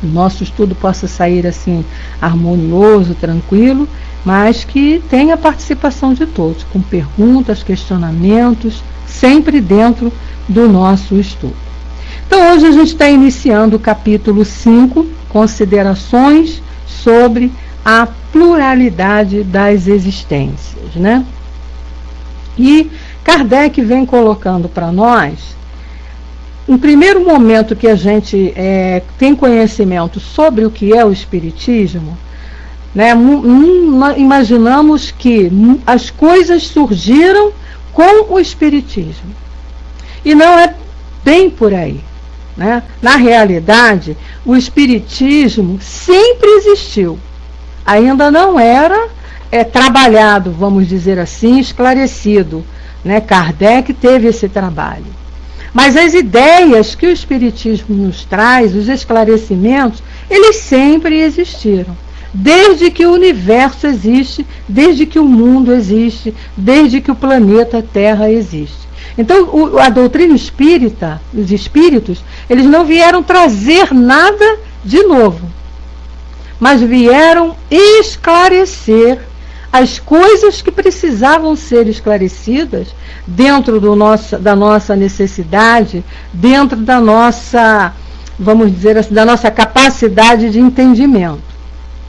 o nosso estudo possa sair assim harmonioso, tranquilo, mas que tenha a participação de todos, com perguntas, questionamentos, sempre dentro do nosso estudo. Então hoje a gente está iniciando o capítulo 5, considerações sobre a pluralidade das existências, né? E Kardec vem colocando para nós, no primeiro momento que a gente tem conhecimento sobre o que é o Espiritismo, né, imaginamos que as coisas surgiram com o Espiritismo. E não é bem por aí, né? Na realidade, o Espiritismo sempre existiu. Ainda não era trabalhado, vamos dizer assim, esclarecido, né? Kardec teve esse trabalho. Mas as ideias que o Espiritismo nos traz, os esclarecimentos, eles sempre existiram. Desde que o universo existe, desde que o mundo existe, desde que o planeta Terra existe. Então, a doutrina espírita, os espíritos, eles não vieram trazer nada de novo, mas vieram esclarecer as coisas que precisavam ser esclarecidas dentro da nossa necessidade, dentro da nossa, vamos dizer assim, da nossa capacidade de entendimento.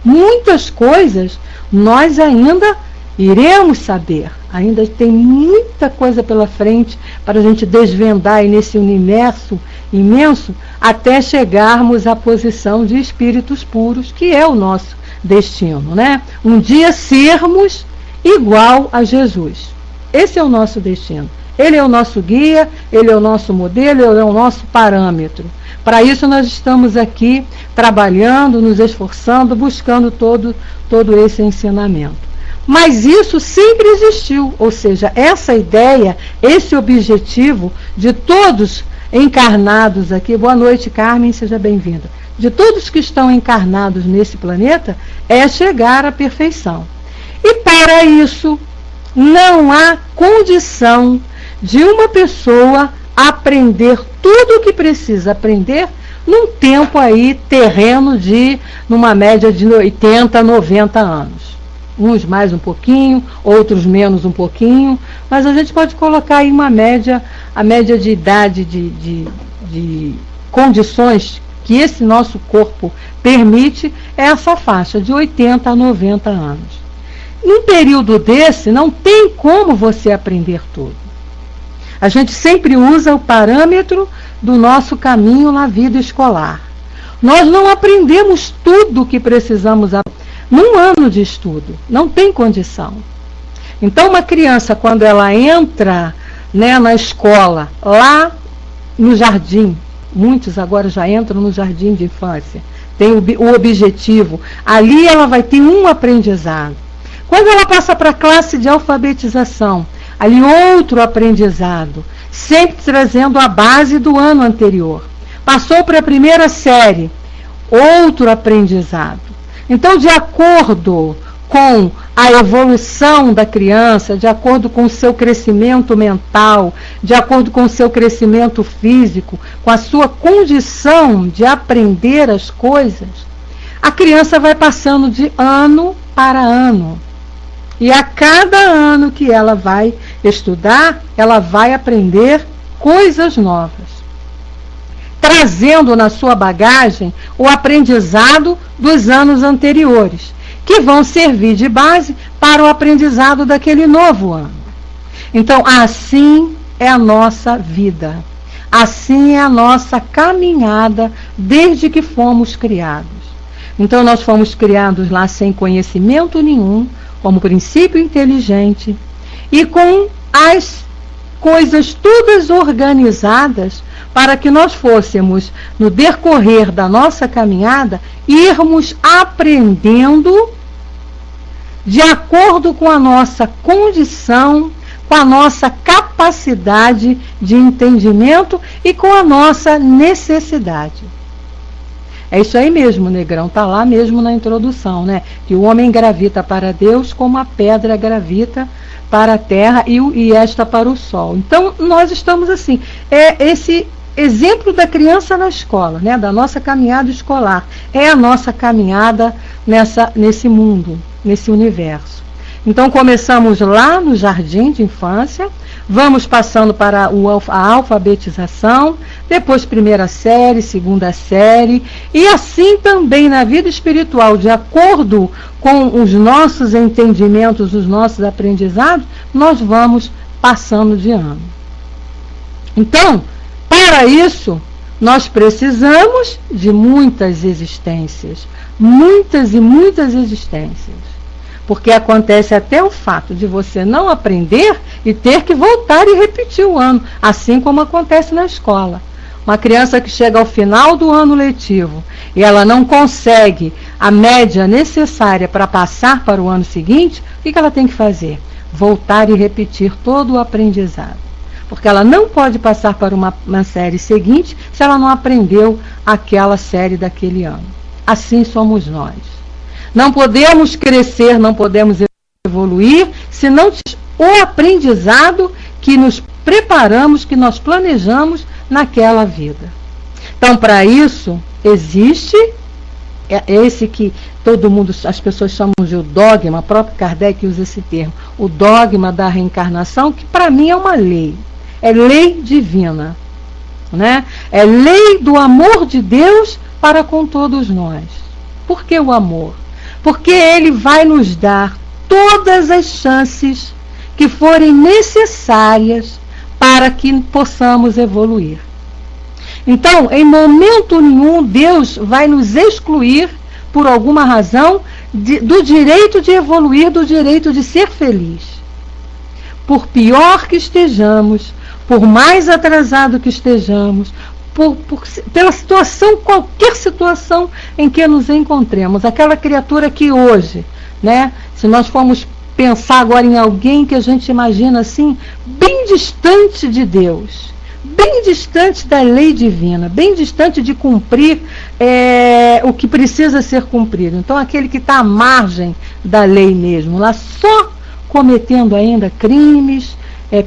Muitas coisas nós ainda iremos saber, ainda tem muita coisa pela frente para a gente desvendar aí nesse universo imenso, até chegarmos à posição de espíritos puros, que é o nosso destino, né? Um dia sermos igual a Jesus. Esse é o nosso destino. Ele é o nosso guia, ele é o nosso modelo, ele é o nosso parâmetro. Para isso nós estamos aqui trabalhando, nos esforçando, buscando todo esse ensinamento. Mas isso sempre existiu, ou seja, essa ideia, esse objetivo de todos encarnados aqui, boa noite Carmen, seja bem-vinda, de todos que estão encarnados nesse planeta, é chegar à perfeição. E para isso, não há condição de uma pessoa aprender tudo o que precisa aprender num tempo aí terreno numa média de 80, 90 anos. Uns mais um pouquinho, outros menos um pouquinho, mas a gente pode colocar aí a média de idade de condições que esse nosso corpo permite é essa faixa de 80 a 90 anos. Num período desse, não tem como você aprender tudo. A gente sempre usa o parâmetro do nosso caminho na vida escolar. Nós não aprendemos tudo o que precisamos aprender num ano de estudo, não tem condição. Então, uma criança, quando ela entra, né, na escola, lá no jardim, muitos agora já entram no jardim de infância, tem o objetivo, ali ela vai ter um aprendizado. Quando ela passa para a classe de alfabetização, ali outro aprendizado, sempre trazendo a base do ano anterior. Passou para a primeira série, outro aprendizado. Então, de acordo com a evolução da criança, de acordo com o seu crescimento mental, de acordo com o seu crescimento físico, com a sua condição de aprender as coisas, a criança vai passando de ano para ano. E a cada ano que ela vai estudar, ela vai aprender coisas novas, trazendo na sua bagagem o aprendizado dos anos anteriores, que vão servir de base para o aprendizado daquele novo ano. Então, assim é a nossa vida, assim é a nossa caminhada desde que fomos criados. Então, nós fomos criados lá sem conhecimento nenhum, como princípio inteligente, e com as coisas todas organizadas para que nós fôssemos, no decorrer da nossa caminhada, irmos aprendendo de acordo com a nossa condição, com a nossa capacidade de entendimento e com a nossa necessidade. É isso aí mesmo, Negrão, está lá mesmo na introdução, né? Que o homem gravita para Deus como a pedra gravita para a terra e esta para o sol. Então, nós estamos assim, esse exemplo da criança na escola, né, da nossa caminhada escolar. É a nossa caminhada nesse mundo, nesse universo. Então, começamos lá no jardim de infância, vamos passando para a alfabetização, depois primeira série, segunda série, e assim também na vida espiritual, de acordo com os nossos entendimentos, os nossos aprendizados, nós vamos passando de ano. Então, para isso, nós precisamos de muitas existências, muitas e muitas existências. Porque acontece até o fato de você não aprender e ter que voltar e repetir o ano, assim como acontece na escola. Uma criança que chega ao final do ano letivo e ela não consegue a média necessária para passar para o ano seguinte, o que ela tem que fazer? Voltar e repetir todo o aprendizado. Porque ela não pode passar para uma série seguinte se ela não aprendeu aquela série daquele ano. Assim somos nós. Não podemos crescer, não podemos evoluir, se não tivermos o aprendizado que nos preparamos, que nós planejamos naquela vida. Então, para isso, existe esse que todo mundo, as pessoas chamam de o dogma, o próprio Kardec usa esse termo, o dogma da reencarnação, que para mim é uma lei. É lei divina, né? É lei do amor de Deus para com todos nós. Por que o amor? Porque ele vai nos dar todas as chances que forem necessárias para que possamos evoluir. Então, em momento nenhum, Deus vai nos excluir, por alguma razão, do direito de evoluir, do direito de ser feliz. Por pior que estejamos, por mais atrasado que estejamos, pela situação, qualquer situação em que nos encontremos, aquela criatura que hoje, né, se nós formos pensar agora em alguém que a gente imagina assim, bem distante de Deus, bem distante da lei divina, bem distante de cumprir o que precisa ser cumprido. Então, aquele que está à margem da lei mesmo, lá só cometendo ainda crimes,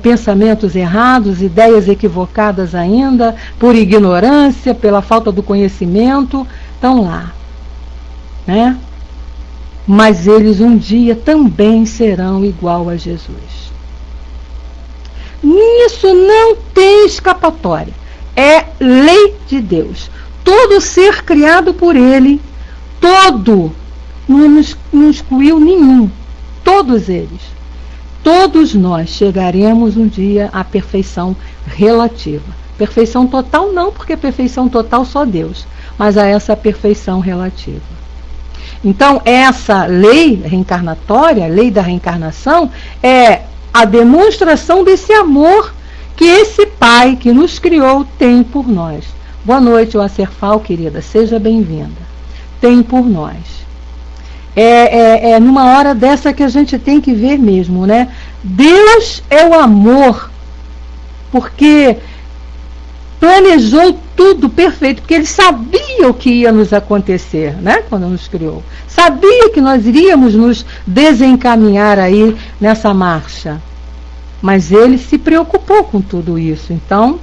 pensamentos errados, ideias equivocadas ainda, por ignorância, pela falta do conhecimento, estão lá, né? Mas eles um dia também serão igual a Jesus. Nisso não tem escapatória. É lei de Deus. Todo ser criado por Ele, todo, não excluiu nenhum, todos eles. Todos nós chegaremos um dia à perfeição relativa. Perfeição total não, porque perfeição total só Deus, mas a essa perfeição relativa. Então, essa lei reencarnatória, a lei da reencarnação, é a demonstração desse amor que esse Pai que nos criou tem por nós. Boa noite, Acerfal, querida, seja bem-vinda. Tem por nós. É numa hora dessa que a gente tem que ver mesmo, né? Deus é o amor, porque planejou tudo perfeito, porque Ele sabia o que ia nos acontecer, né? Quando nos criou. Sabia que nós iríamos nos desencaminhar aí nessa marcha. Mas Ele se preocupou com tudo isso. Então,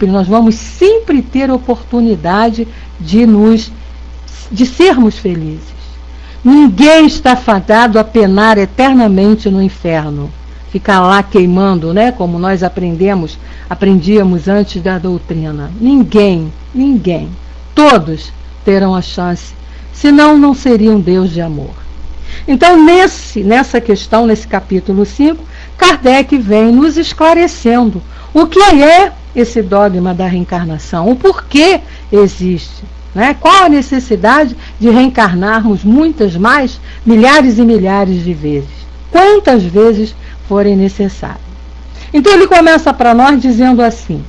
nós vamos sempre ter oportunidade de sermos felizes. Ninguém está fadado a penar eternamente no inferno, ficar lá queimando, né, como nós aprendíamos antes da doutrina. Ninguém. Todos terão a chance, senão não seria um Deus de amor. Então, nessa questão, nesse capítulo 5, Kardec vem nos esclarecendo o que é esse dogma da reencarnação, o porquê existe. Né? Qual a necessidade de reencarnarmos muitas mais, milhares e milhares de vezes? Quantas vezes forem necessárias. Então ele começa para nós dizendo assim: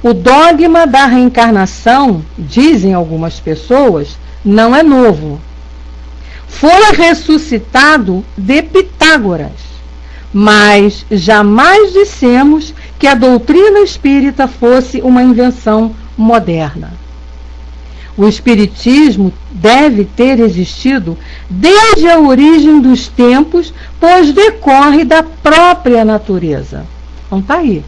o dogma da reencarnação, dizem algumas pessoas, não é novo. Foi ressuscitado de Pitágoras, mas jamais dissemos que a doutrina espírita fosse uma invenção moderna. O espiritismo deve ter existido desde a origem dos tempos, pois decorre da própria natureza. Então está aí.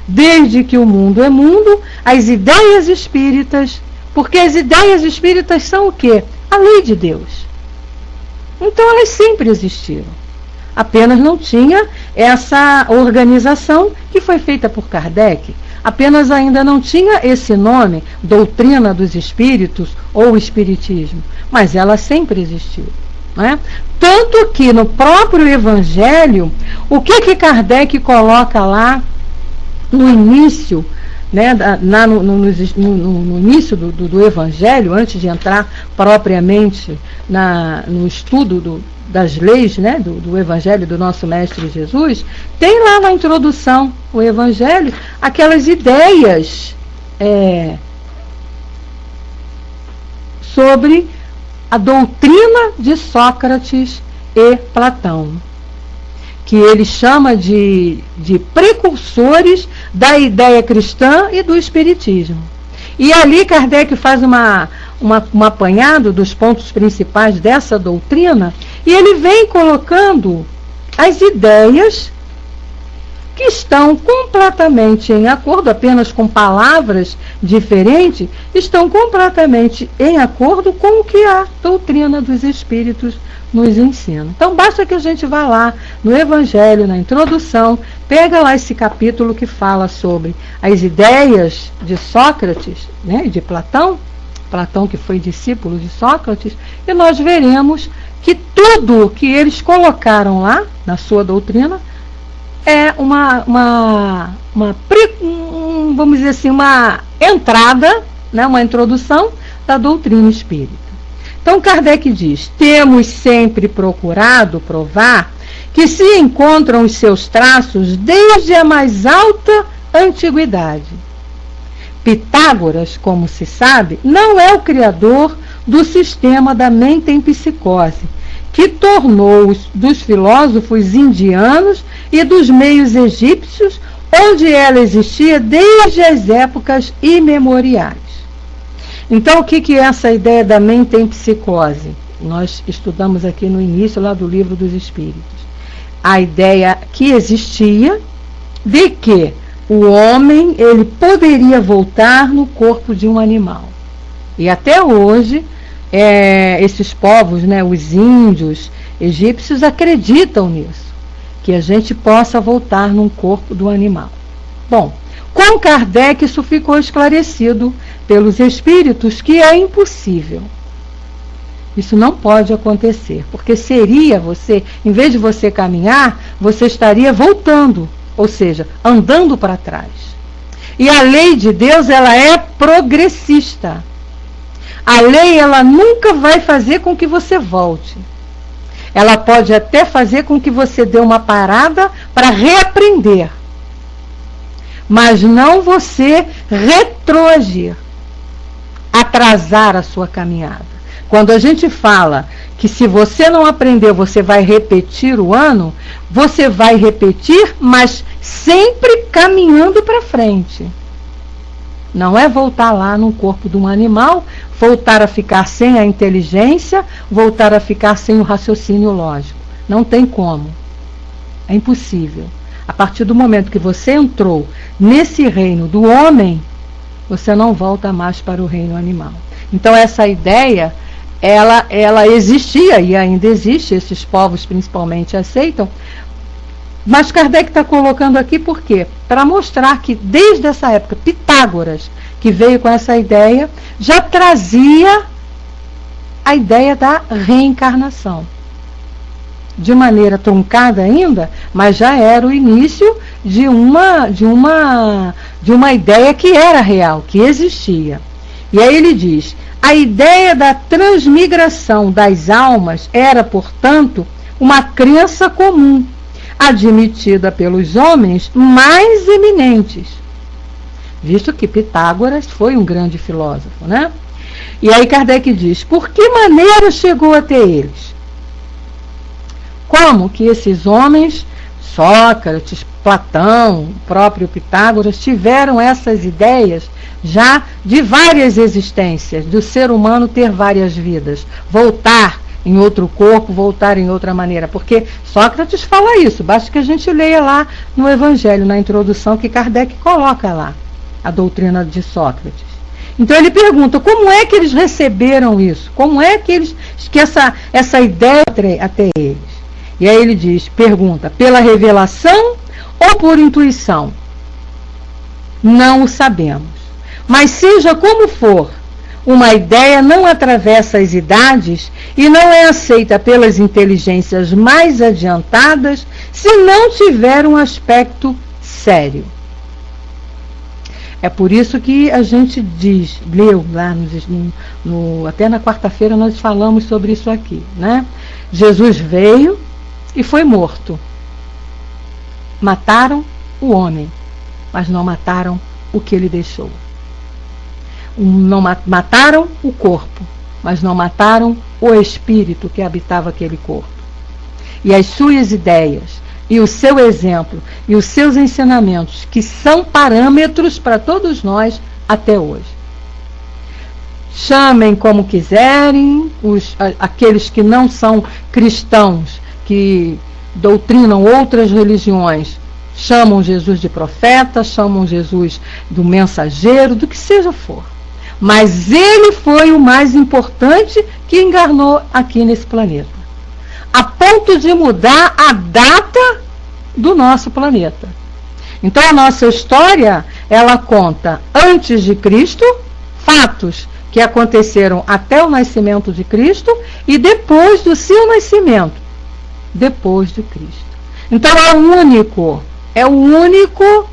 desde que o mundo é mundo, as ideias espíritas, porque as ideias espíritas são o quê? A lei de Deus. Então elas sempre existiram. Apenas não tinha essa organização que foi feita por Kardec. Apenas ainda não tinha esse nome, doutrina dos espíritos ou espiritismo. Mas ela sempre existiu. Né? Tanto que no próprio Evangelho, o que Kardec coloca lá no início, né, no início do Evangelho, antes de entrar propriamente no estudo das leis, né, do Evangelho do nosso Mestre Jesus, tem lá na introdução o Evangelho aquelas ideias sobre a doutrina de Sócrates e Platão, que ele chama de precursores da ideia cristã e do espiritismo. E ali Kardec faz um apanhado dos pontos principais dessa doutrina, e ele vem colocando as ideias que estão completamente em acordo, apenas com palavras diferentes, estão completamente em acordo com o que a doutrina dos espíritos nos ensina. Então basta que a gente vá lá no Evangelho, na introdução, pega lá esse capítulo que fala sobre as ideias de Sócrates, né, de Platão que foi discípulo de Sócrates, e nós veremos que tudo que eles colocaram lá na sua doutrina é vamos dizer assim, uma entrada, né, uma introdução da doutrina espírita. Então Kardec diz: temos sempre procurado provar que se encontram os seus traços desde a mais alta antiguidade. Pitágoras, como se sabe, não é o criador do sistema da mente em psicose, que tornou dos filósofos indianos e dos meios egípcios, onde ela existia desde as épocas imemoriais. Então, o que é essa ideia da mente em psicose? Nós estudamos aqui no início lá do Livro dos Espíritos. A ideia que existia de que o homem ele poderia voltar no corpo de um animal. E até hoje, esses povos, né, os índios, egípcios, acreditam nisso, que a gente possa voltar num corpo do animal. Bom, com Kardec isso ficou esclarecido pelos espíritos que é impossível. Isso não pode acontecer, porque seria você, em vez de você caminhar, você estaria voltando, ou seja, andando para trás. E a lei de Deus, ela é progressista. A lei, ela nunca vai fazer com que você volte. Ela pode até fazer com que você dê uma parada para reaprender, mas não você retroagir, atrasar a sua caminhada. Quando a gente fala que se você não aprender, você vai repetir o ano, você vai repetir, mas sempre caminhando para frente. Não é voltar lá no corpo de um animal, voltar a ficar sem a inteligência, voltar a ficar sem o raciocínio lógico. Não tem como. É impossível. A partir do momento que você entrou nesse reino do homem, você não volta mais para o reino animal. Então essa ideia, ela existia e ainda existe, esses povos principalmente aceitam, mas Kardec está colocando aqui por quê? Para mostrar que desde essa época, Pitágoras, que veio com essa ideia, já trazia a ideia da reencarnação. De maneira truncada ainda, mas já era o início de uma ideia que era real, que existia. E aí ele diz: a ideia da transmigração das almas era, portanto, uma crença comum, admitida pelos homens mais eminentes, visto que Pitágoras foi um grande filósofo, né? E aí Kardec diz: por que maneira chegou até eles? Como que esses homens, Sócrates, Platão, o próprio Pitágoras, tiveram essas ideias já de várias existências, do ser humano ter várias vidas, voltar, em outro corpo, voltar em outra maneira, porque Sócrates fala isso, basta que a gente leia lá no Evangelho, na introdução que Kardec coloca lá, a doutrina de Sócrates. Então ele pergunta, como é que eles receberam isso? Como é que essa ideia até eles? E aí ele pergunta, pela revelação ou por intuição? Não o sabemos. Mas seja como for, uma ideia não atravessa as idades e não é aceita pelas inteligências mais adiantadas se não tiver um aspecto sério. É por isso que a gente leu lá, até na quarta-feira nós falamos sobre isso aqui, né? Jesus veio e foi morto. Mataram o homem, mas não mataram o que ele deixou. Não mataram o corpo, mas não mataram o espírito que habitava aquele corpo. E as suas ideias, e o seu exemplo, e os seus ensinamentos, que são parâmetros para todos nós até hoje. Chamem como quiserem, aqueles que não são cristãos, que doutrinam outras religiões, chamam Jesus de profeta, chamam Jesus do mensageiro, do que seja for. Mas ele foi o mais importante que encarnou aqui nesse planeta, a ponto de mudar a data do nosso planeta. Então a nossa história, ela conta antes de Cristo, fatos que aconteceram até o nascimento de Cristo e depois do seu nascimento, depois de Cristo. Então é o único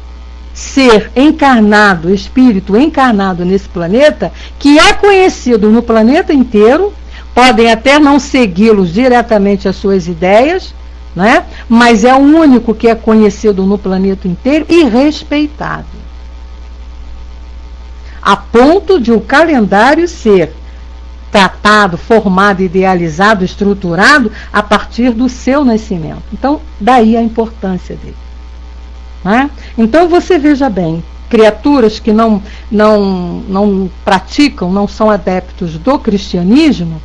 ser encarnado, espírito encarnado nesse planeta, que é conhecido no planeta inteiro. Podem até não segui-los diretamente as suas ideias, né? Mas é o único que é conhecido no planeta inteiro e respeitado, a ponto de o calendário ser tratado, formado, idealizado, estruturado a partir do seu nascimento. Então, daí a importância dele. Né? Então você veja bem, criaturas que não praticam, não são adeptos do cristianismo,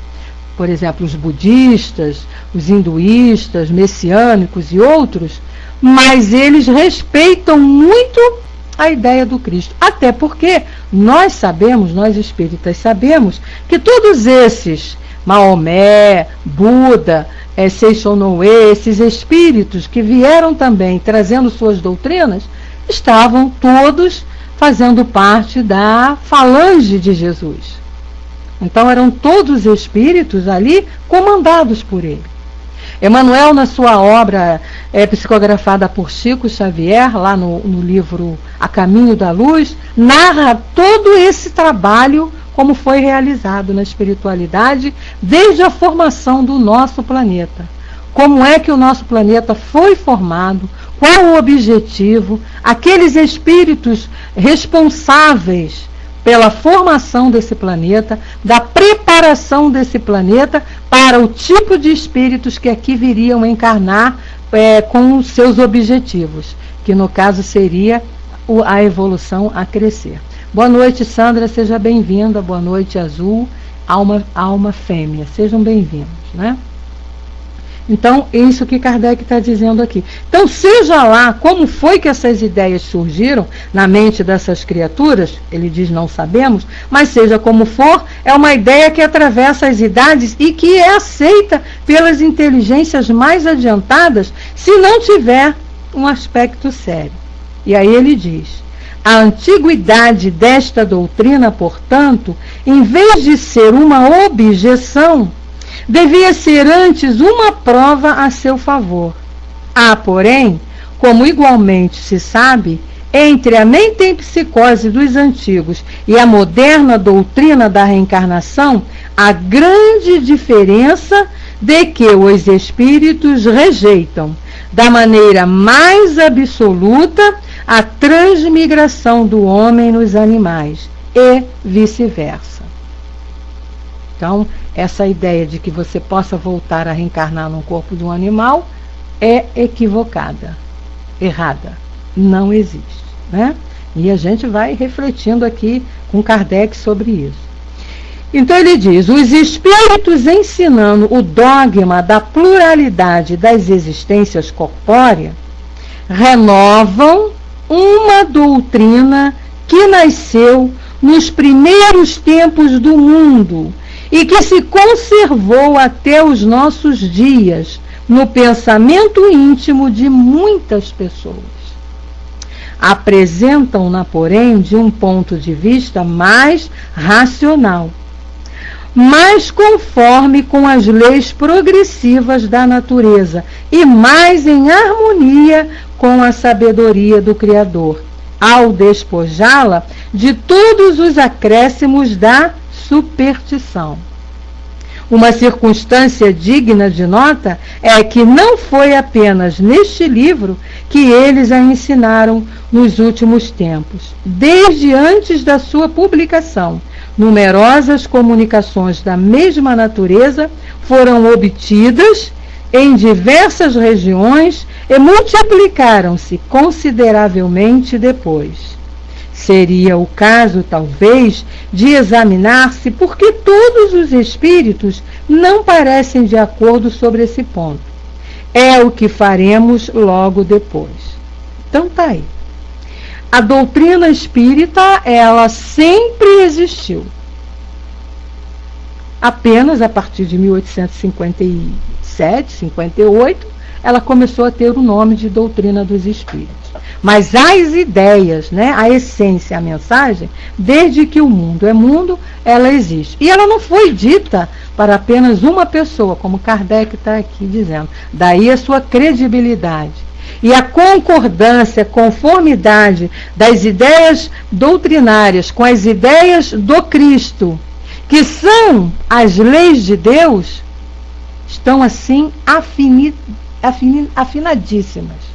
por exemplo, os budistas, os hinduístas, messiânicos e outros, mas eles respeitam muito a ideia do Cristo. Até porque nós sabemos, nós espíritas sabemos, que todos esses, Maomé, Buda, Seixonoe, esses espíritos que vieram também trazendo suas doutrinas, estavam todos fazendo parte da falange de Jesus. Então eram todos espíritos ali comandados por ele. Emmanuel, na sua obra psicografada por Chico Xavier, lá no livro A Caminho da Luz, narra todo esse trabalho como foi realizado na espiritualidade desde a formação do nosso planeta. Como é que o nosso planeta foi formado, qual o objetivo, aqueles espíritos responsáveis pela formação desse planeta, da preparação desse planeta para o tipo de espíritos que aqui viriam encarnar com os seus objetivos, que no caso seria a evolução a crescer. Boa noite, Sandra, seja bem-vinda. Boa noite, Azul, alma fêmea, sejam bem-vindos, né? Então, é isso que Kardec está dizendo aqui. Então, seja lá como foi que essas ideias surgiram na mente dessas criaturas, ele diz não sabemos, mas seja como for, é uma ideia que atravessa as idades e que é aceita pelas inteligências mais adiantadas se não tiver um aspecto sério. E aí ele diz: a antiguidade desta doutrina, portanto, em vez de ser uma objeção, devia ser antes uma prova a seu favor. Há, porém, como igualmente se sabe, entre a metempsicose dos antigos e a moderna doutrina da reencarnação, a grande diferença de que os espíritos rejeitam, da maneira mais absoluta, a transmigração do homem nos animais e vice-versa. Então, essa ideia de que você possa voltar a reencarnar no corpo de um animal é equivocada, errada, não existe, né? E a gente vai refletindo aqui com Kardec sobre isso. Então ele diz: os espíritos ensinando o dogma da pluralidade das existências corpóreas renovam uma doutrina que nasceu nos primeiros tempos do mundo e que se conservou até os nossos dias no pensamento íntimo de muitas pessoas. Apresentam-na, porém, de um ponto de vista mais racional, mais conforme com as leis progressivas da natureza e mais em harmonia com a sabedoria do Criador, ao despojá-la de todos os acréscimos da superstição. Uma circunstância digna de nota é que não foi apenas neste livro que eles a ensinaram nos últimos tempos. Desde antes da sua publicação, numerosas comunicações da mesma natureza foram obtidas em diversas regiões e multiplicaram-se consideravelmente depois. Seria o caso, talvez, de examinar-se por que todos os espíritos não parecem de acordo sobre esse ponto. É o que faremos logo depois. Então tá aí. A doutrina espírita, ela sempre existiu. Apenas a partir de 1857, 58, ela começou a ter o nome de doutrina dos espíritos. Mas as ideias, né, a essência, a mensagem, desde que o mundo é mundo, ela existe. E ela não foi dita para apenas uma pessoa, como Kardec está aqui dizendo. Daí a sua credibilidade. E a concordância, conformidade das ideias doutrinárias com as ideias do Cristo, que são as leis de Deus, estão assim afinadíssimas.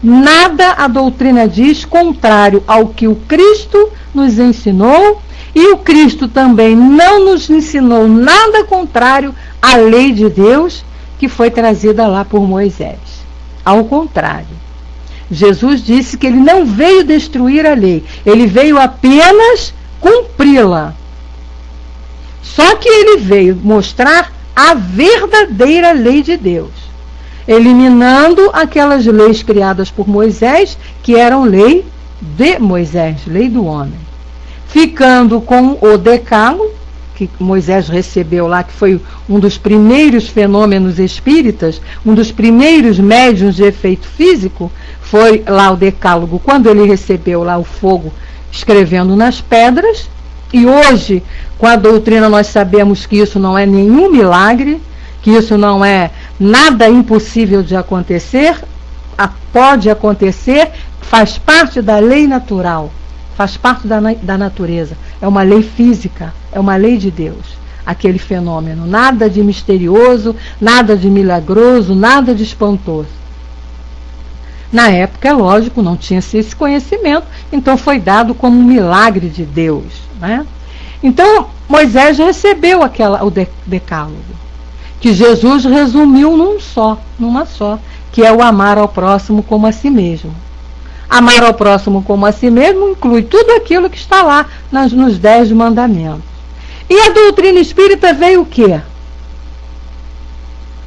Nada a doutrina diz contrário ao que o Cristo nos ensinou, e o Cristo também não nos ensinou nada contrário à lei de Deus que foi trazida lá por Moisés. Ao contrário, Jesus disse que ele não veio destruir a lei, ele veio apenas cumpri-la. Só que ele veio mostrar a verdadeira lei de Deus, eliminando aquelas leis criadas por Moisés, que eram lei de Moisés, lei do homem. Ficando com o decálogo, que Moisés recebeu lá, que foi um dos primeiros fenômenos espíritas, um dos primeiros médiuns de efeito físico, foi lá o decálogo, quando ele recebeu lá o fogo escrevendo nas pedras. E hoje, com a doutrina, nós sabemos que isso não é nenhum milagre, que isso não é nada impossível de acontecer, pode acontecer, faz parte da lei natural, faz parte da natureza, é uma lei física, é uma lei de Deus, aquele fenômeno, nada de misterioso, nada de milagroso, nada de espantoso. Na época, é lógico, não tinha-se esse conhecimento, então foi dado como um milagre de Deus, né? Então, Moisés recebeu o decálogo, que Jesus resumiu numa só, que é o amar ao próximo como a si mesmo. Amar ao próximo como a si mesmo inclui tudo aquilo que está lá nos 10 mandamentos. E a doutrina espírita veio o quê?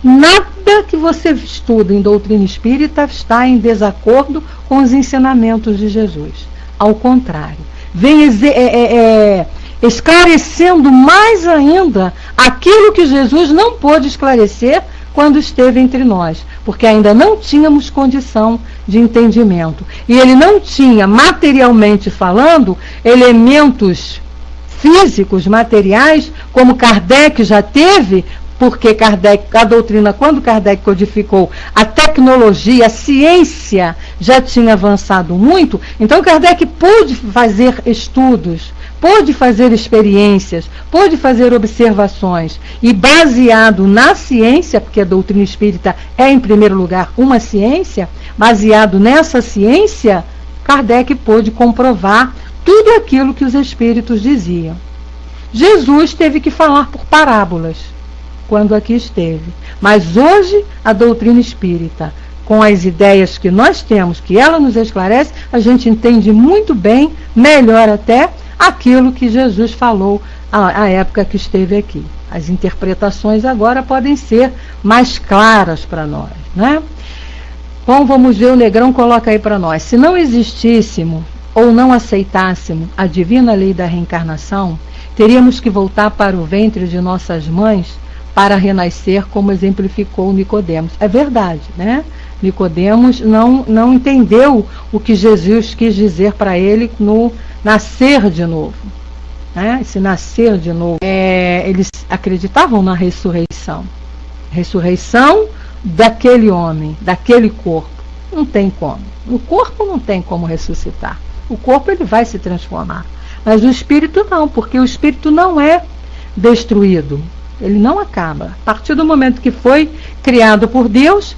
Nada que você estuda em doutrina espírita está em desacordo com os ensinamentos de Jesus. Ao contrário, vem esclarecendo mais ainda aquilo que Jesus não pôde esclarecer quando esteve entre nós, porque ainda não tínhamos condição de entendimento. E ele não tinha, materialmente falando, elementos físicos, materiais, como Kardec já teve, porque a doutrina, quando Kardec codificou, a tecnologia, a ciência já tinha avançado muito, então Kardec pôde fazer estudos, pôde fazer experiências, pôde fazer observações, e baseado na ciência, porque a doutrina espírita é, em primeiro lugar, uma ciência, baseado nessa ciência, Kardec pôde comprovar tudo aquilo que os espíritos diziam. Jesus teve que falar por parábolas, quando aqui esteve. Mas hoje, a doutrina espírita, com as ideias que nós temos, que ela nos esclarece, a gente entende muito bem, melhor até, aquilo que Jesus falou a época que esteve aqui. As interpretações agora podem ser mais claras para nós, né? Bom, vamos ver, o Negrão coloca aí para nós. Se não existíssemos ou não aceitássemos a divina lei da reencarnação, teríamos que voltar para o ventre de nossas mães para renascer, como exemplificou Nicodemos. É verdade, né? Nicodemos não entendeu o que Jesus quis dizer para ele no nascer de novo. Né? Esse nascer de novo. Eles acreditavam na ressurreição. Ressurreição daquele homem, daquele corpo. Não tem como. O corpo não tem como ressuscitar. O corpo ele vai se transformar. Mas o espírito não, porque o espírito não é destruído. Ele não acaba. A partir do momento que foi criado por Deus,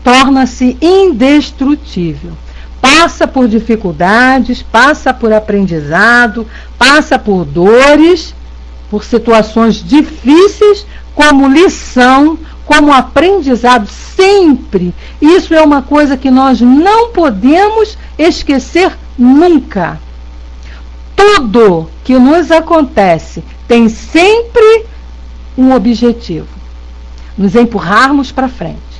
torna-se indestrutível. Passa por dificuldades, passa por aprendizado, passa por dores, por situações difíceis, como lição, como aprendizado, sempre. Isso é uma coisa que nós não podemos esquecer nunca. Tudo que nos acontece tem sempre um objetivo: nos empurrarmos para frente.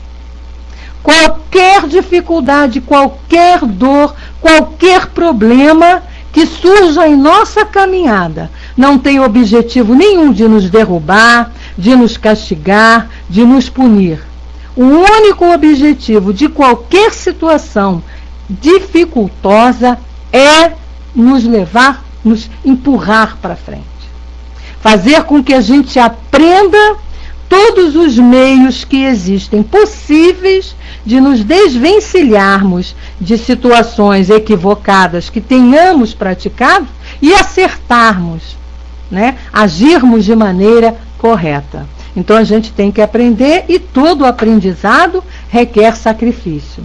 Qualquer dificuldade, qualquer dor, qualquer problema que surja em nossa caminhada não tem objetivo nenhum de nos derrubar, de nos castigar, de nos punir. O único objetivo de qualquer situação dificultosa é nos levar, nos empurrar para frente. Fazer com que a gente aprenda todos os meios que existem possíveis de nos desvencilharmos de situações equivocadas que tenhamos praticado e acertarmos, né? Agirmos de maneira correta. Então a gente tem que aprender, e todo aprendizado requer sacrifício.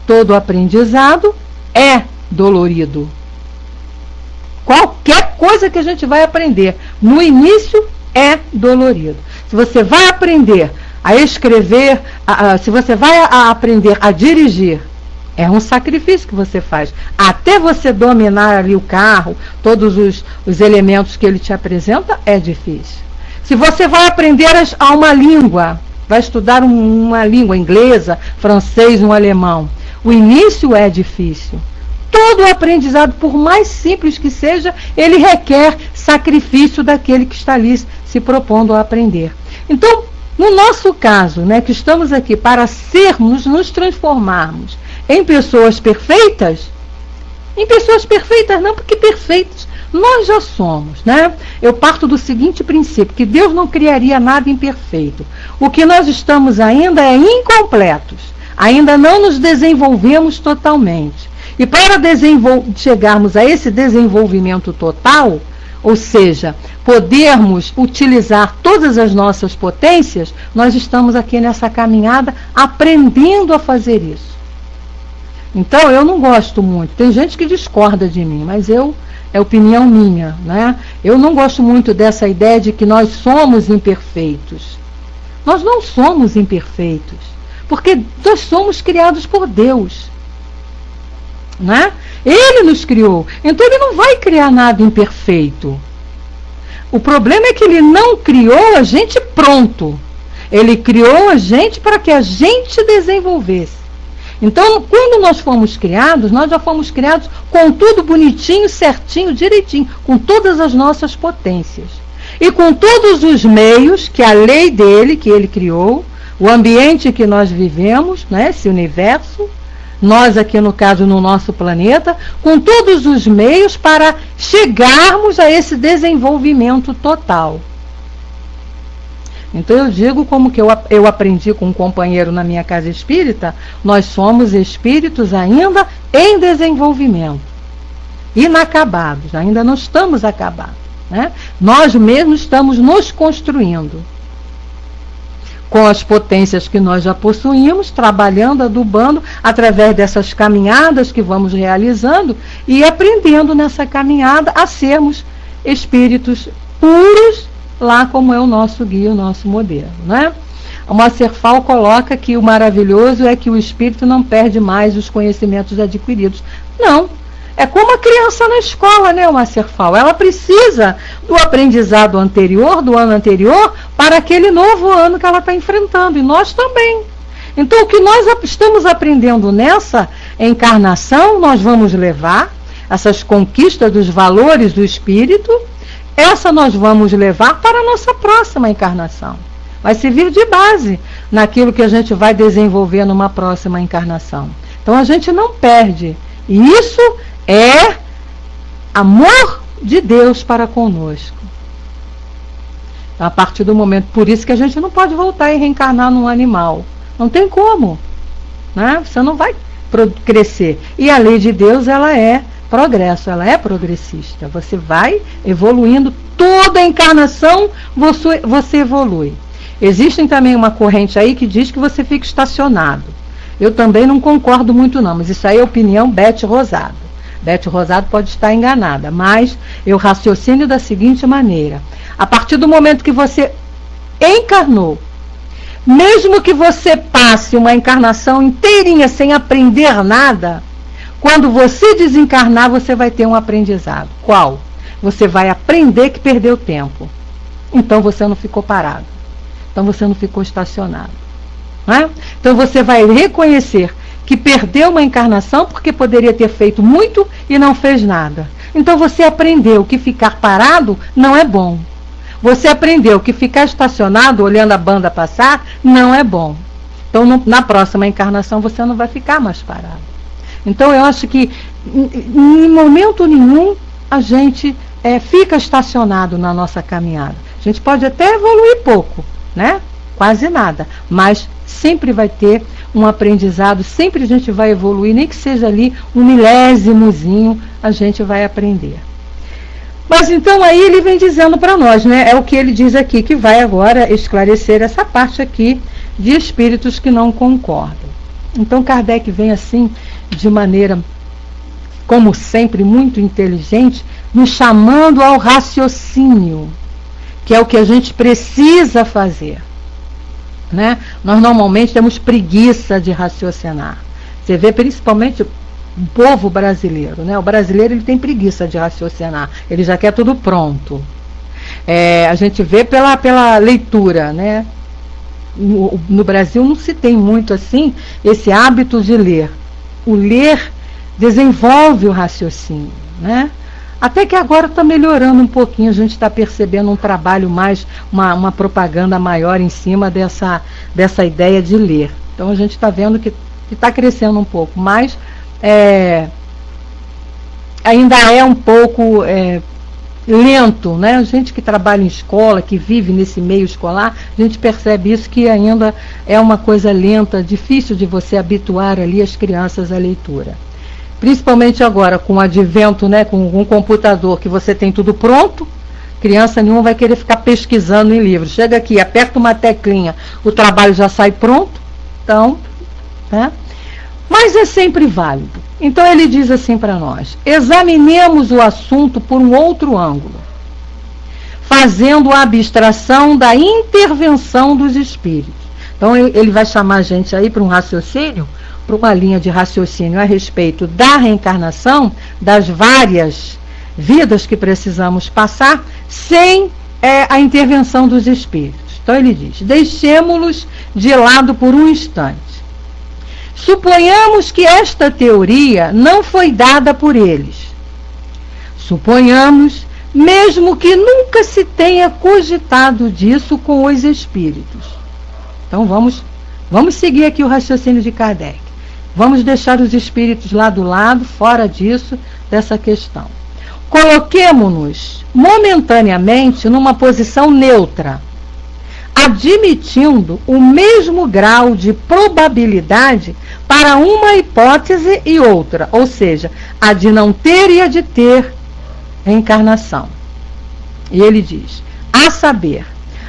Todo aprendizado é dolorido. Qualquer coisa que a gente vai aprender no início é dolorido. Se você vai aprender a escrever, se você vai aprender a dirigir, é um sacrifício que você faz. Até você dominar ali o carro, todos os elementos que ele te apresenta, é difícil. Se você vai aprender uma língua, vai estudar uma língua inglesa, francês, um alemão, o início é difícil. Todo aprendizado, por mais simples que seja, ele requer sacrifício daquele que está ali se propondo a aprender. Então, no nosso caso, né, que estamos aqui para sermos, nos transformarmos em pessoas perfeitas não, porque perfeitos nós já somos, né? Eu parto do seguinte princípio, que Deus não criaria nada imperfeito. O que nós estamos ainda é incompletos, ainda não nos desenvolvemos totalmente. E para chegarmos a esse desenvolvimento total, ou seja, podermos utilizar todas as nossas potências, nós estamos aqui nessa caminhada aprendendo a fazer isso. Então, eu não gosto muito. Tem gente que discorda de mim, mas é opinião minha, né? Eu não gosto muito dessa ideia de que nós somos imperfeitos. Nós não somos imperfeitos, porque nós somos criados por Deus, né? Ele nos criou, então ele não vai criar nada imperfeito. O problema é que ele não criou a gente pronto. Ele criou a gente para que a gente desenvolvesse. Então, quando nós fomos criados, nós já fomos criados com tudo bonitinho, certinho, direitinho, com todas as nossas potências. E com todos os meios que a lei dele, que ele criou, o ambiente que nós vivemos, né, esse universo, nós aqui no caso no nosso planeta, com todos os meios para chegarmos a esse desenvolvimento total. Então eu digo, como que eu aprendi com um companheiro na minha casa espírita, nós somos espíritos ainda em desenvolvimento, inacabados, ainda não estamos acabados, né? Nós mesmos estamos nos construindo com as potências que nós já possuímos, trabalhando, adubando, através dessas caminhadas que vamos realizando e aprendendo nessa caminhada a sermos espíritos puros, lá como é o nosso guia, o nosso modelo, né? O Macerfal coloca que o maravilhoso é que o espírito não perde mais os conhecimentos adquiridos. Não, É como a criança na escola, né, uma Serfal? Ela precisa do aprendizado anterior, do ano anterior, para aquele novo ano que ela está enfrentando. E nós também. Então, o que nós estamos aprendendo nessa encarnação, nós vamos levar, essas conquistas dos valores do espírito, essa nós vamos levar para a nossa próxima encarnação. Vai servir de base naquilo que a gente vai desenvolver numa próxima encarnação. Então, a gente não perde. E isso é amor de Deus para conosco. A partir do momento, por isso que a gente não pode voltar e reencarnar num animal. Não tem como, né? Você não vai crescer. E a lei de Deus, ela é progresso, ela é progressista. Você vai evoluindo, toda encarnação você evolui. Existe também uma corrente aí que diz que você fica estacionado. Eu também não concordo muito não, mas isso aí é opinião Beth Rosado. Beth Rosado pode estar enganada, mas eu raciocínio da seguinte maneira: a partir do momento que você encarnou, mesmo que você passe uma encarnação inteirinha sem aprender nada, quando você desencarnar, você vai ter um aprendizado. Qual? Você vai aprender que perdeu tempo. Então você não ficou parado. Então você não ficou estacionado. Não é? Então você vai reconhecer que perdeu uma encarnação porque poderia ter feito muito e não fez nada. Então você aprendeu que ficar parado não é bom. Você aprendeu que ficar estacionado, olhando a banda passar, não é bom. Então, na próxima encarnação, você não vai ficar mais parado. Então, eu acho que, em momento nenhum, a gente fica estacionado na nossa caminhada. A gente pode até evoluir pouco, né? Quase nada. Mas sempre vai ter um aprendizado, sempre a gente vai evoluir, nem que seja ali um milésimozinho, a gente vai aprender. Mas então aí ele vem dizendo para nós, né? É o que ele diz aqui, que vai agora esclarecer essa parte aqui de espíritos que não concordam. Então Kardec vem assim, de maneira, como sempre, muito inteligente, nos chamando ao raciocínio, que é o que a gente precisa fazer. Né? Nós normalmente temos preguiça de raciocinar. Você vê principalmente o povo brasileiro, né? O brasileiro, ele tem preguiça de raciocinar, ele já quer tudo pronto. A gente vê pela leitura, né? No Brasil não se tem muito assim esse hábito de ler. O ler desenvolve o raciocínio, né? Até que agora está melhorando um pouquinho, a gente está percebendo um trabalho mais, uma propaganda maior em cima dessa ideia de ler. Então a gente está vendo que está crescendo um pouco, mas ainda é um pouco lento, né? A gente que trabalha em escola, que vive nesse meio escolar, a gente percebe isso, que ainda é uma coisa lenta, difícil de você habituar ali as crianças à leitura. Principalmente agora, com o advento, né, com um computador, que você tem tudo pronto, criança nenhuma vai querer ficar pesquisando em livros. Chega aqui, aperta uma teclinha, o trabalho já sai pronto. Então, né? Mas é sempre válido. Então ele diz assim para nós: examinemos o assunto por um outro ângulo, fazendo a abstração da intervenção dos espíritos. Então ele vai chamar a gente aí para um raciocínio, para uma linha de raciocínio a respeito da reencarnação, das várias vidas que precisamos passar, sem a intervenção dos espíritos. Então ele diz: deixemo-los de lado por um instante. Suponhamos que esta teoria não foi dada por eles. Suponhamos, mesmo que nunca se tenha cogitado disso com os espíritos. Então vamos seguir aqui o raciocínio de Kardec. Vamos deixar os espíritos lá do lado, fora disso, dessa questão. Coloquemo-nos momentaneamente numa posição neutra, admitindo o mesmo grau de probabilidade para uma hipótese e outra, ou seja, a de não ter e a de ter reencarnação. E ele diz: a saber,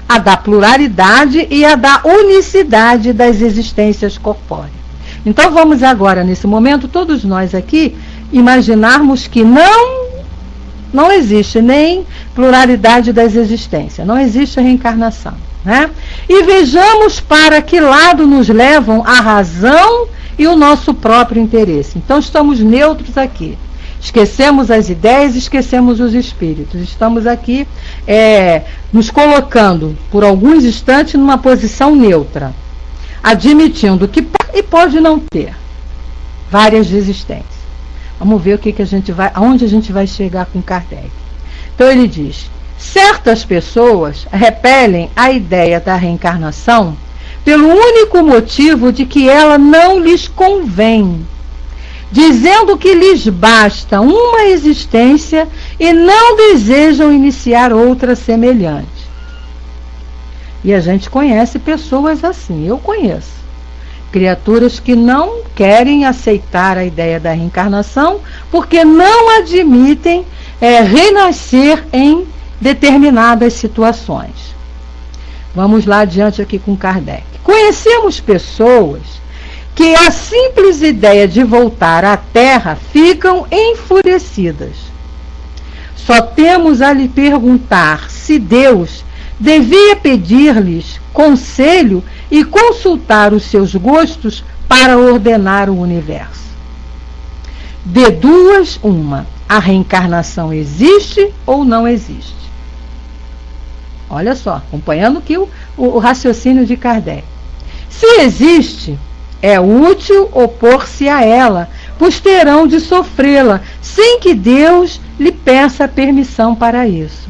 a da pluralidade e a da unicidade das existências corpóreas. Então vamos agora, nesse momento, todos nós aqui, imaginarmos que não existe nem pluralidade das existências, não existe a reencarnação, né? E vejamos para que lado nos levam a razão e o nosso próprio interesse. Então estamos neutros aqui. Esquecemos as ideias, esquecemos os espíritos. Estamos aqui nos colocando, por alguns instantes, numa posição neutra, admitindo que pode não ter várias resistências. Vamos ver aonde a gente vai chegar com Kardec. Então ele diz: certas pessoas repelem a ideia da reencarnação pelo único motivo de que ela não lhes convém, dizendo que lhes basta uma existência e não desejam iniciar outra semelhante. E a gente conhece pessoas assim, eu conheço. Criaturas que não querem aceitar a ideia da reencarnação porque não admitem renascer em determinadas situações. Vamos lá adiante aqui com Kardec. Conhecemos pessoas que a simples ideia de voltar à Terra ficam enfurecidas. Só temos a lhe perguntar se Deus devia pedir-lhes conselho e consultar os seus gostos para ordenar o universo. De duas, uma: a reencarnação existe ou não existe? Olha só, acompanhando aqui o raciocínio de Kardec. Se existe, é útil opor-se a ela, pois terão de sofrê-la, sem que Deus lhe peça permissão para isso.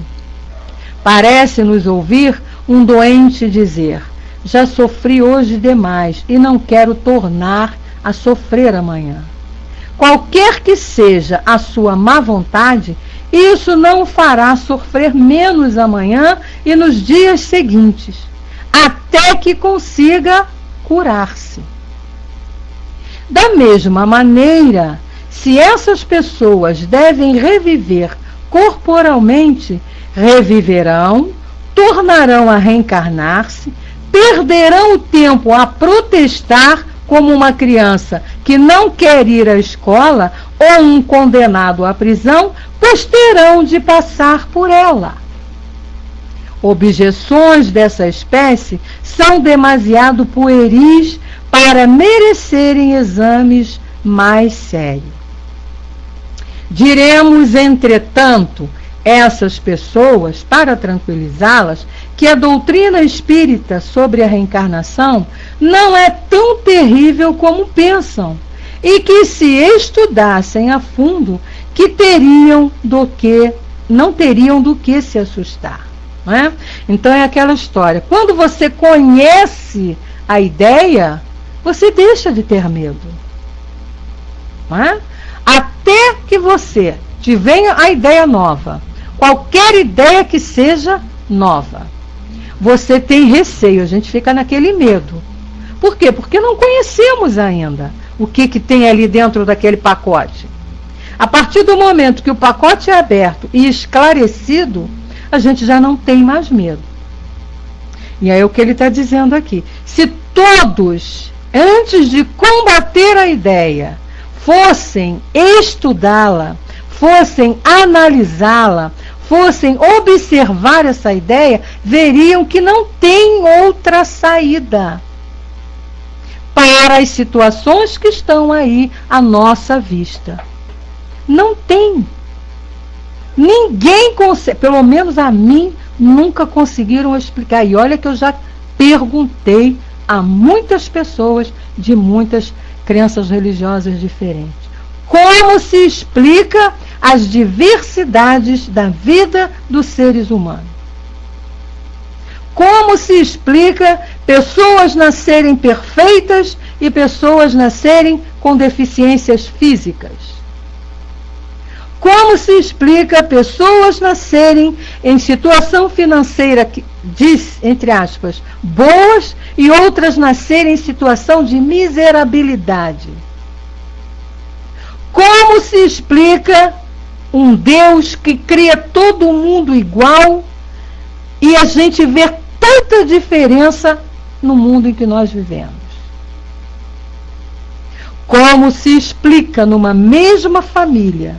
Parece-nos ouvir um doente dizer: já sofri hoje demais e não quero tornar a sofrer amanhã. Qualquer que seja a sua má vontade, isso não o fará sofrer menos amanhã e nos dias seguintes, até que consiga curar-se. Da mesma maneira, se essas pessoas devem reviver corporalmente, reviverão, tornarão a reencarnar-se, perderão o tempo a protestar como uma criança que não quer ir à escola ou um condenado à prisão, pois terão de passar por ela. Objeções dessa espécie são demasiado pueris para merecerem exames mais sérios. Diremos, entretanto, essas pessoas, para tranquilizá-las, que a doutrina espírita sobre a reencarnação não é tão terrível como pensam, e que se estudassem a fundo, não teriam do que se assustar. Não é? Então é aquela história, quando você conhece a ideia, você deixa de ter medo. Não é? Até que você te venha a ideia nova, qualquer ideia que seja nova, você tem receio, a gente fica naquele medo. Por quê? Porque não conhecemos ainda o que tem ali dentro daquele pacote. A partir do momento que o pacote é aberto e esclarecido, a gente já não tem mais medo. E aí é o que ele está dizendo aqui. Se todos, antes de combater a ideia, fossem estudá-la, fossem analisá-la, fossem observar essa ideia, veriam que não tem outra saída para as situações que estão aí à nossa vista. Não tem. Ninguém consegue, pelo menos a mim, nunca conseguiram explicar. E olha que eu já perguntei a muitas pessoas de muitas crenças religiosas diferentes. Como se explica as diversidades da vida dos seres humanos? Como se explica pessoas nascerem perfeitas e pessoas nascerem com deficiências físicas? Como se explica pessoas nascerem em situação financeira que diz, entre aspas, boas, e outras nascerem em situação de miserabilidade? Como se explica um Deus que cria todo mundo igual e a gente vê tanta diferença no mundo em que nós vivemos? Como se explica numa mesma família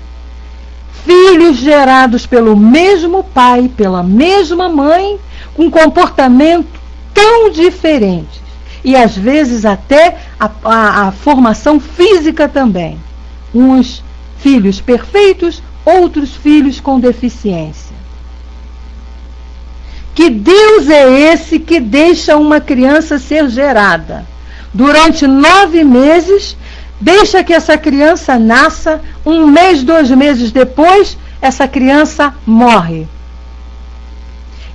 filhos gerados pelo mesmo pai, pela mesma mãe, com comportamento tão diferentes, e às vezes até a formação física também. Uns filhos perfeitos, outros filhos com deficiência. Que Deus é esse que deixa uma criança ser gerada? Durante 9 meses, deixa que essa criança nasça, 1 mês, 2 meses depois, essa criança morre.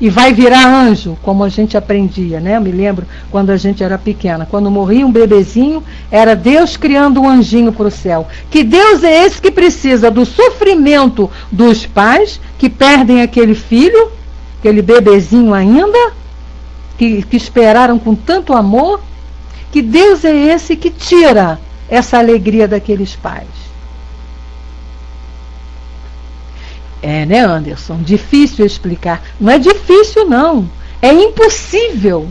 E vai virar anjo, como a gente aprendia, né? Eu me lembro quando a gente era pequena. Quando morria um bebezinho, era Deus criando um anjinho para o céu. Que Deus é esse que precisa do sofrimento dos pais, que perdem aquele filho, aquele bebezinho ainda, que esperaram com tanto amor? Que Deus é esse que tira essa alegria daqueles pais? Né, Anderson? Difícil explicar. Não é difícil, não. É impossível.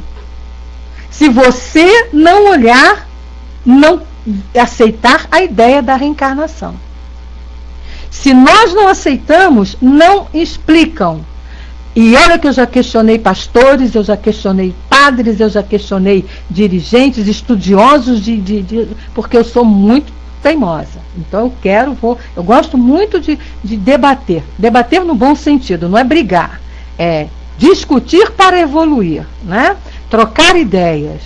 Se você não olhar, não aceitar a ideia da reencarnação. Se nós não aceitamos, não explicam. E olha que eu já questionei pastores, eu já questionei padres, eu já questionei dirigentes, estudiosos, porque eu sou muito teimosa. Então eu gosto muito de debater. Debater no bom sentido, não é brigar. É discutir para evoluir, né? Trocar ideias.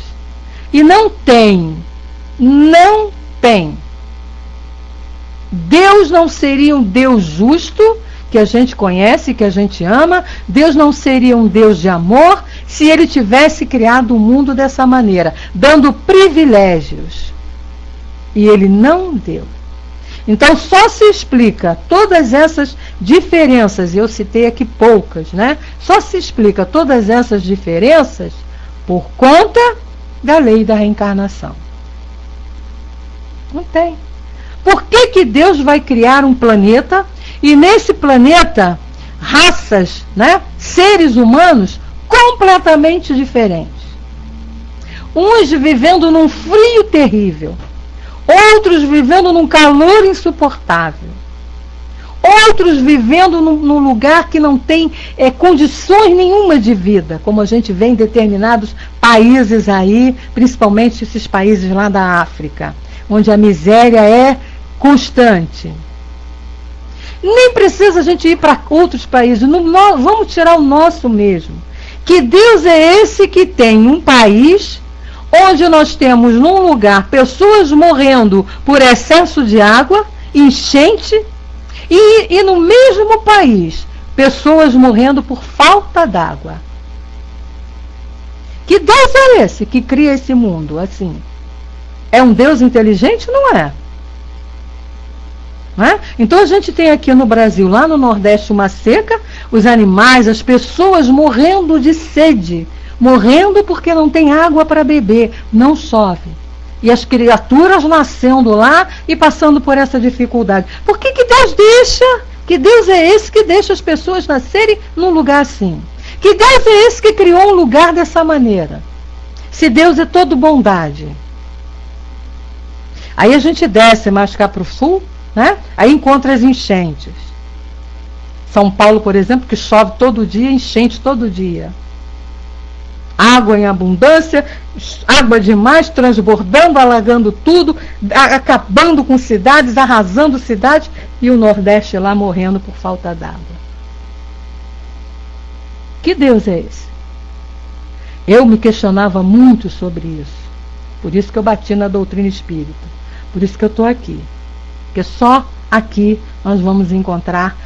E não tem. Deus não seria um Deus justo, que a gente conhece, que a gente ama. Deus não seria um Deus de amor se ele tivesse criado o mundo dessa maneira, dando privilégios. E ele não deu. Então só se explica todas essas diferenças, e eu citei aqui poucas, né? Só se explica todas essas diferenças por conta da lei da reencarnação. Não tem. Por que Deus vai criar um planeta e nesse planeta raças, né, seres humanos completamente diferentes? Uns vivendo num frio terrível, outros vivendo num calor insuportável, outros vivendo num lugar que não tem condições nenhuma de vida, como a gente vê em determinados países aí, principalmente esses países lá da África, onde a miséria é constante. Nem precisa a gente ir para outros países, vamos tirar o nosso mesmo. Que Deus é esse que tem um país onde nós temos num lugar pessoas morrendo por excesso de água, enchente, e no mesmo país pessoas morrendo por falta d'água? Que Deus é esse que cria esse mundo assim? É um Deus inteligente? Não é? Não é? Então a gente tem aqui no Brasil, lá no Nordeste, uma seca, os animais, as pessoas morrendo de sede, morrendo porque não tem água para beber, não chove. E as criaturas nascendo lá e passando por essa dificuldade. Por que Deus deixa? Que Deus é esse que deixa as pessoas nascerem num lugar assim? Que Deus é esse que criou um lugar dessa maneira? Se Deus é todo bondade. Aí a gente desce mais cá para o sul, né? Aí encontra as enchentes. São Paulo, por exemplo, que chove todo dia, enchente todo dia. Água em abundância, água demais, transbordando, alagando tudo, acabando com cidades, arrasando cidades, e o Nordeste lá morrendo por falta d'água. Que Deus é esse? Eu me questionava muito sobre isso. Por isso que eu bati na doutrina espírita. Por isso que eu estou aqui. Porque só aqui nós vamos encontrar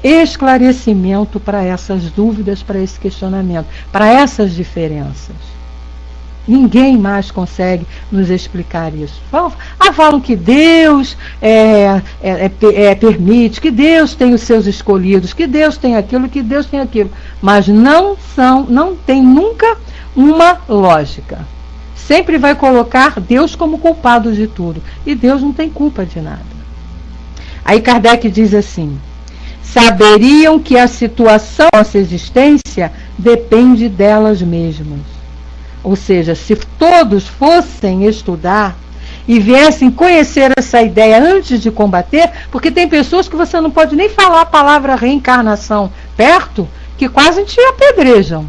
esclarecimento para essas dúvidas, para esse questionamento, para essas diferenças. Ninguém mais consegue nos explicar isso. Falam que Deus permite, que Deus tem os seus escolhidos, que Deus tem aquilo, que Deus tem aquilo. Mas não tem nunca uma lógica. Sempre vai colocar Deus como culpado de tudo. E Deus não tem culpa de nada. Aí Kardec diz assim: saberiam que a situação da nossa existência depende delas mesmas. Ou seja, se todos fossem estudar e viessem conhecer essa ideia antes de combater, porque tem pessoas que você não pode nem falar a palavra reencarnação perto, que quase te apedrejam.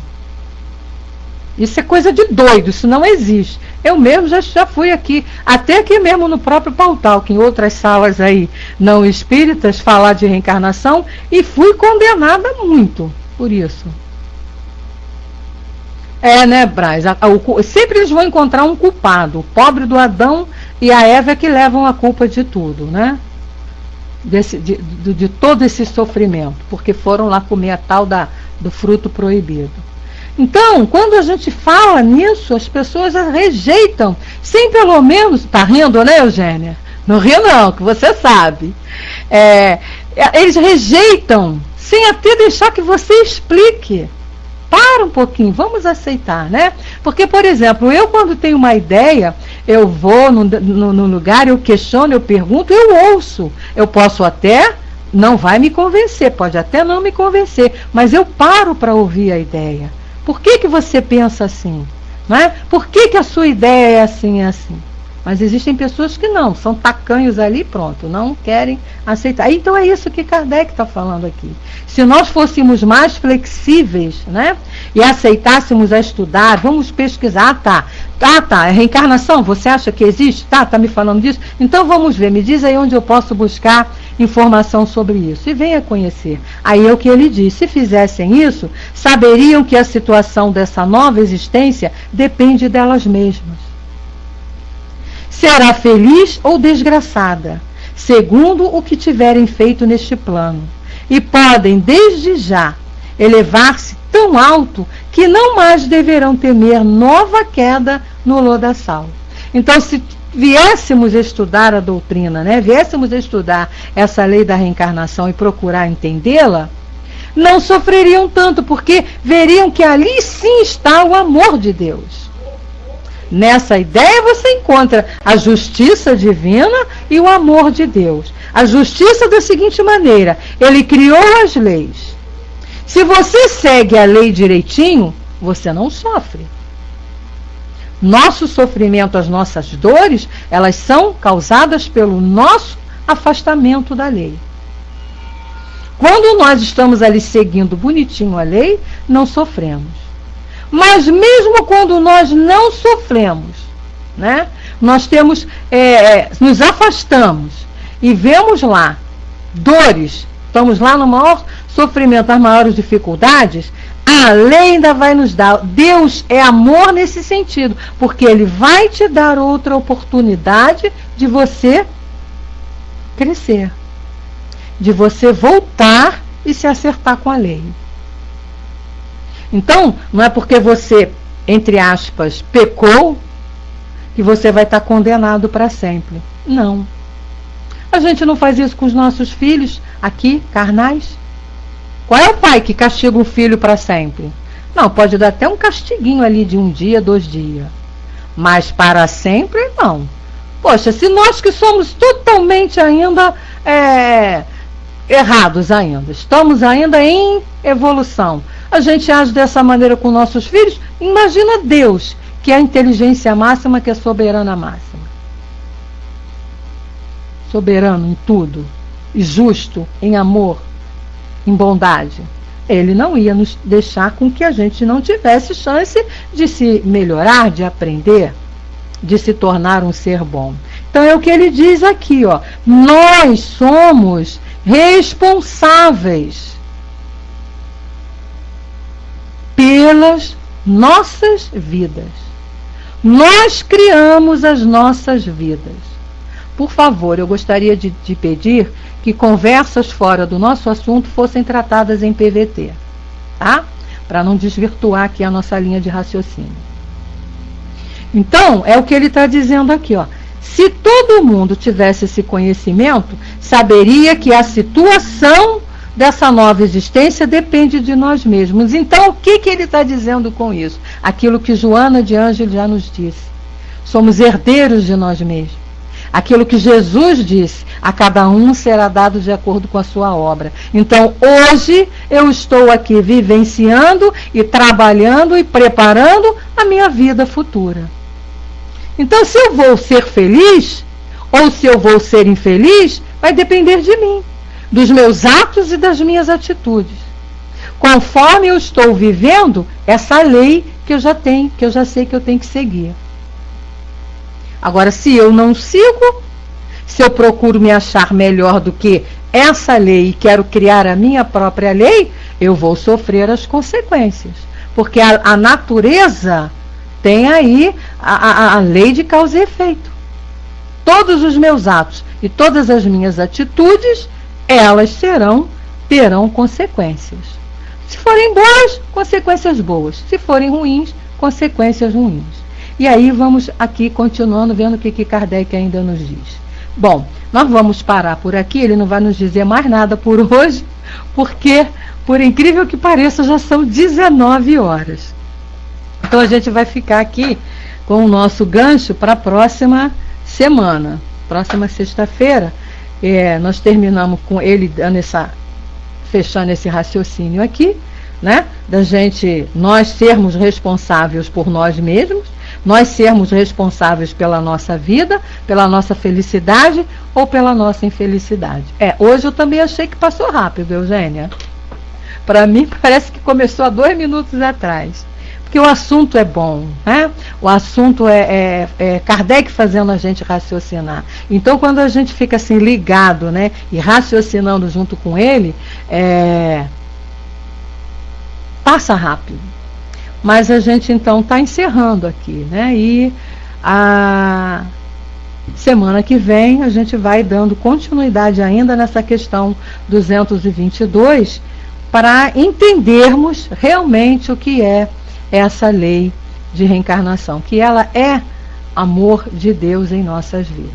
Isso é coisa de doido, isso não existe. Eu mesmo já fui aqui, até aqui mesmo no próprio Pautal, que em outras salas aí não espíritas, falar de reencarnação, e fui condenada muito por isso. Né, Braz? Sempre eles vão encontrar um culpado. O pobre do Adão e a Eva é que levam a culpa de tudo, né? De todo esse sofrimento, porque foram lá comer a tal do fruto proibido. Então, quando a gente fala nisso, as pessoas rejeitam, sem pelo menos... Tá rindo, né, Eugênia? Não ri não, que você sabe. Eles rejeitam, sem até deixar que você explique. Para um pouquinho, vamos aceitar, né? Porque, por exemplo, eu quando tenho uma ideia, eu vou no lugar, eu questiono, eu pergunto, eu ouço. Eu posso até, não vai me convencer, pode até não me convencer, mas eu paro para ouvir a ideia. Por que você pensa assim? Não é? Por que a sua ideia é assim, é assim? Mas existem pessoas que não, são tacanhos ali, pronto, não querem aceitar. Então é isso que Kardec está falando aqui. Se nós fôssemos mais flexíveis, né, e aceitássemos a estudar, vamos pesquisar, tá, é reencarnação, você acha que existe? Tá me falando disso? Então vamos ver, me diz aí onde eu posso buscar informação sobre isso. E venha conhecer. Aí é o que ele diz, se fizessem isso, saberiam que a situação dessa nova existência depende delas mesmas. Será feliz ou desgraçada, segundo o que tiverem feito neste plano, e podem, desde já, elevar-se tão alto que não mais deverão temer nova queda no lodaçal. Então, se viéssemos estudar a doutrina, né, viéssemos estudar essa lei da reencarnação e procurar entendê-la, não sofreriam tanto, porque veriam que ali sim está o amor de Deus. Nessa ideia você encontra a justiça divina e o amor de Deus. A justiça da seguinte maneira: ele criou as leis. Se você segue a lei direitinho, você não sofre. Nosso sofrimento, as nossas dores, elas são causadas pelo nosso afastamento da lei. Quando nós estamos ali seguindo bonitinho a lei, não sofremos. Mas mesmo quando nós não sofremos, né, nós temos, nos afastamos e vemos lá dores, estamos lá no maior sofrimento, as maiores dificuldades, a lei ainda vai nos dar. Deus é amor nesse sentido, porque Ele vai te dar outra oportunidade de você crescer, de você voltar e se acertar com a lei. Então, não é porque você, entre aspas, pecou, que você vai estar condenado para sempre. Não. A gente não faz isso com os nossos filhos, aqui, carnais. Qual é o pai que castiga o filho para sempre? Não, pode dar até um castiguinho ali de 1 dia, 2 dias. Mas para sempre, não. Poxa, se nós que somos totalmente ainda errados ainda, estamos ainda em evolução, a gente age dessa maneira com nossos filhos, imagina Deus, que é a inteligência máxima, que é soberana máxima. Soberano em tudo, e justo em amor, em bondade. Ele não ia nos deixar com que a gente não tivesse chance de se melhorar, de aprender, de se tornar um ser bom. Então é o que ele diz aqui, ó. Nós somos responsáveis pelas nossas vidas. Nós criamos as nossas vidas. Por favor, eu gostaria de pedir que conversas fora do nosso assunto fossem tratadas em PVT, tá? Para não desvirtuar aqui a nossa linha de raciocínio. Então, é o que ele está dizendo aqui, ó. Se todo mundo tivesse esse conhecimento, saberia que a situação dessa nova existência depende de nós mesmos. Então, o que ele está dizendo com isso? Aquilo que Joana de Ângeles já nos disse. Somos herdeiros de nós mesmos. Aquilo que Jesus disse, a cada um será dado de acordo com a sua obra. Então, hoje, eu estou aqui vivenciando e trabalhando e preparando a minha vida futura. Então, se eu vou ser feliz, ou se eu vou ser infeliz, vai depender de mim, dos meus atos e das minhas atitudes. Conforme eu estou vivendo essa lei que eu já tenho, que eu já sei que eu tenho que seguir. Agora, se eu não sigo, se eu procuro me achar melhor do que essa lei e quero criar a minha própria lei, eu vou sofrer as consequências. Porque a natureza tem aí a lei de causa e efeito. Todos os meus atos e todas as minhas atitudes, elas terão consequências. Se forem boas, consequências boas. Se forem ruins, consequências ruins. E aí vamos aqui continuando, vendo o que Kardec ainda nos diz. Bom, nós vamos parar por aqui, ele não vai nos dizer mais nada por hoje, porque, por incrível que pareça, já são 19 horas. Então a gente vai ficar aqui com o nosso gancho para a próxima semana. Próxima sexta-feira, nós terminamos com ele fechando esse raciocínio aqui, né? Nós sermos responsáveis por nós mesmos, nós sermos responsáveis pela nossa vida, pela nossa felicidade ou pela nossa infelicidade. Hoje eu também achei que passou rápido, Eugênia. Para mim parece que começou há 2 minutos atrás. Porque o assunto é bom, né? O assunto é Kardec fazendo a gente raciocinar. Então, quando a gente fica assim ligado, né, e raciocinando junto com ele, passa rápido. Mas a gente então está encerrando aqui, né? E a semana que vem a gente vai dando continuidade ainda nessa questão 222 para entendermos realmente o que é essa lei de reencarnação, que ela é amor de Deus em nossas vidas.